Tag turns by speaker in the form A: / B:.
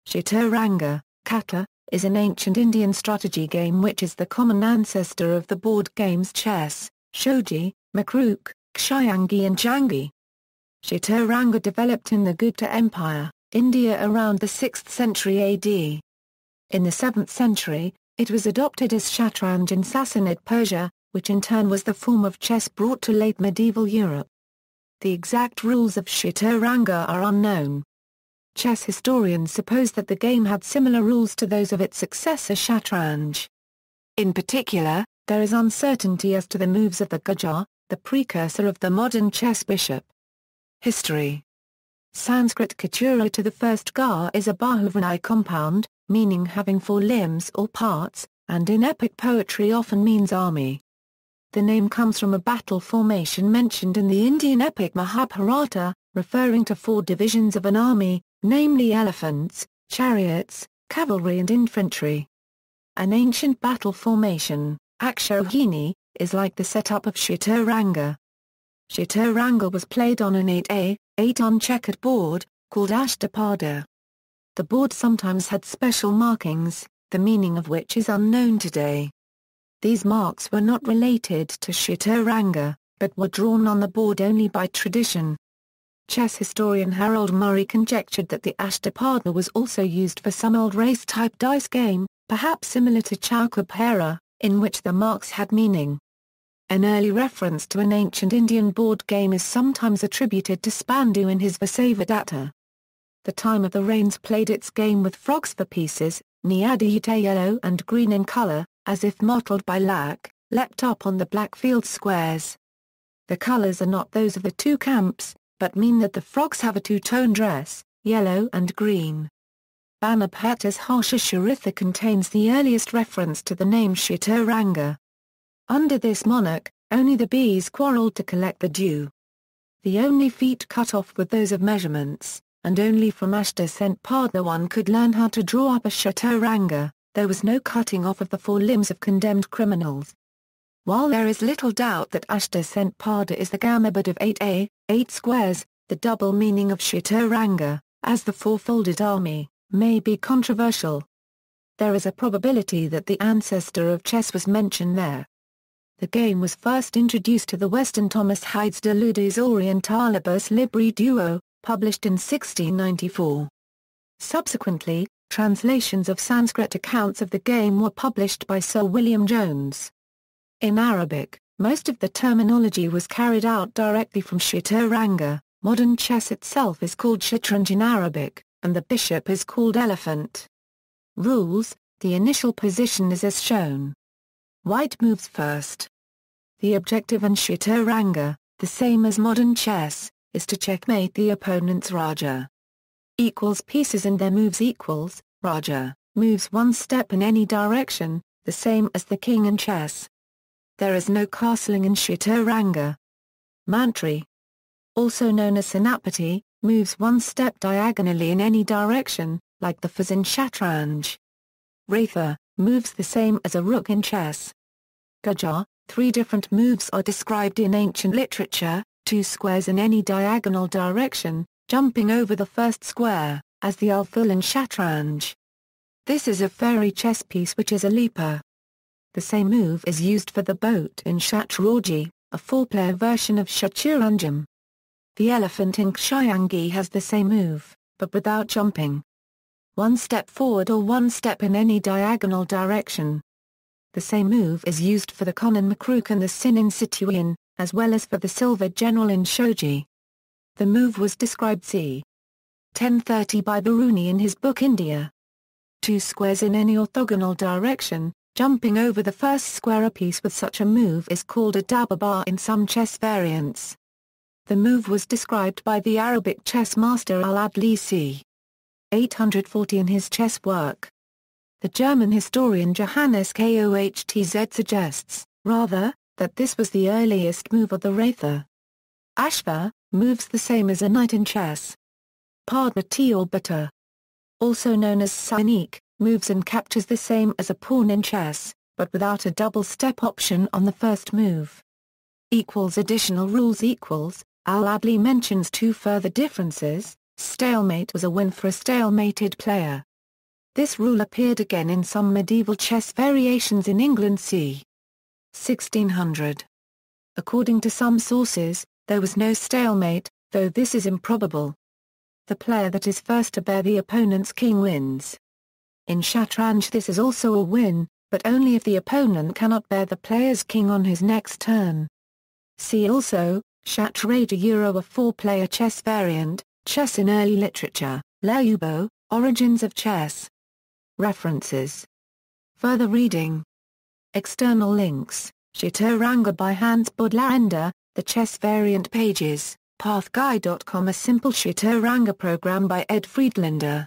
A: Chaturanga, catur, is an ancient Indian strategy game which is the common ancestor of the board games chess, shogi, makruk, xiangqi and janggi. Chaturanga developed in the Gupta Empire, India around the 6th century AD. In the 7th century, it was adopted as shatranj in Sassanid Persia, which in turn was the form of chess brought to late medieval Europe. The exact rules of Chaturanga are unknown. Chess historians suppose that the game had similar rules to those of its successor shatranj. In particular, there is uncertainty as to the moves of the gajah, the precursor of the modern chess bishop. History. Sanskrit catura to the first ga is a bahuvani compound, meaning having 4 limbs or parts, and in epic poetry often means army. The name comes from a battle formation mentioned in the Indian epic Mahabharata, referring to 4 divisions of an army, namely elephants, chariots, cavalry and infantry. An ancient battle formation, Akshauhini, is like the setup of Chaturanga. Chaturanga was played on an 8A, 8 uncheckered board, called Ashtapada. The board sometimes had special markings, the meaning of which is unknown today. These marks were not related to Chaturanga, but were drawn on the board only by tradition. Chess historian Harold Murray conjectured that the Ashtapada was also used for some old race-type dice game, perhaps similar to Chaturanga, in which the marks had meaning. An early reference to an ancient Indian board game is sometimes attributed to Spandu in his Vasavadatta. The Time of the Rains played its game with frogs for pieces, Nyadayuta yellow and green in color, as if mottled by lac, leapt up on the black field squares. The colors are not those of the 2 camps, but mean that the frogs have a 2-tone dress, yellow and green. Banabhatta's Harsha Charitha contains the earliest reference to the name Chaturanga. Under this monarch, only the bees quarreled to collect the dew. The only feet cut off were those of measurements, and only from Ashtapada one could learn how to draw up a Chaturanga. There was no cutting off of the 4 limbs of condemned criminals. While there is little doubt that Ashtapada is the gamabad of 8A, 8 squares, the double meaning of Chaturanga, as the 4-folded army, may be controversial. There is a probability that the ancestor of chess was mentioned there. The game was first introduced to the West in Thomas Hyde's De Ludis Orientalibus Libri Duo, published in 1694. Subsequently, translations of Sanskrit accounts of the game were published by Sir William Jones. In Arabic, most of the terminology was carried out directly from Chaturanga. Modern chess itself is called shatranj in Arabic, and the bishop is called elephant. Rules: the initial position is as shown. White moves first. The objective in Chaturanga, the same as modern chess, is to checkmate the opponent's raja. Equals pieces and their moves equals, raja, moves 1 step in any direction, the same as the king in chess. There is no castling in Chaturanga. Mantri, also known as senapati, moves 1 step diagonally in any direction, like the fas in shatranj. Ratha, moves the same as a rook in chess. Gajah, 3 different moves are described in ancient literature: 2 squares in any diagonal direction, jumping over the first square, as the alfil in shatranj. This is a fairy chess piece which is a leaper. The same move is used for the boat in Shatranj, a 4-player version of Shaturanjam. The elephant in xiangqi has the same move, but without jumping. 1 step forward or 1 step in any diagonal direction. The same move is used for the con in makruk and the sin in situin, as well as for the silver general in shogi. The move was described c. 1030 by Biruni in his book India. 2 squares in any orthogonal direction, jumping over the first square apiece with such a move is called a dababar in some chess variants. The move was described by the Arabic chess master Al-Adli c. 840 in his chess work. The German historian Johannes Kohtz suggests, rather, that this was the earliest move of the Ratha. Ashva, moves the same as a knight in chess. Pardati or Bata, also known as Sainik, moves and captures the same as a pawn in chess, but without a double step option on the first move. Additional rules Al-Adli mentions 2 further differences. Stalemate was a win for a stalemated player. This rule appeared again in some medieval chess variations in England c. 1600. According to some sources, there was no stalemate, though this is improbable. The player that is first to bear the opponent's king wins. In shatranj this is also a win, but only if the opponent cannot bear the player's king on his next turn. See also, Chaturanga, a 4-player chess variant, chess in early literature, Leubo, Origins of Chess. References. Further reading. External links, Chaturanga by Hans Budlarender, The Chess Variant Pages, pathguide.com. A simple Chaturanga program by Ed Friedlander.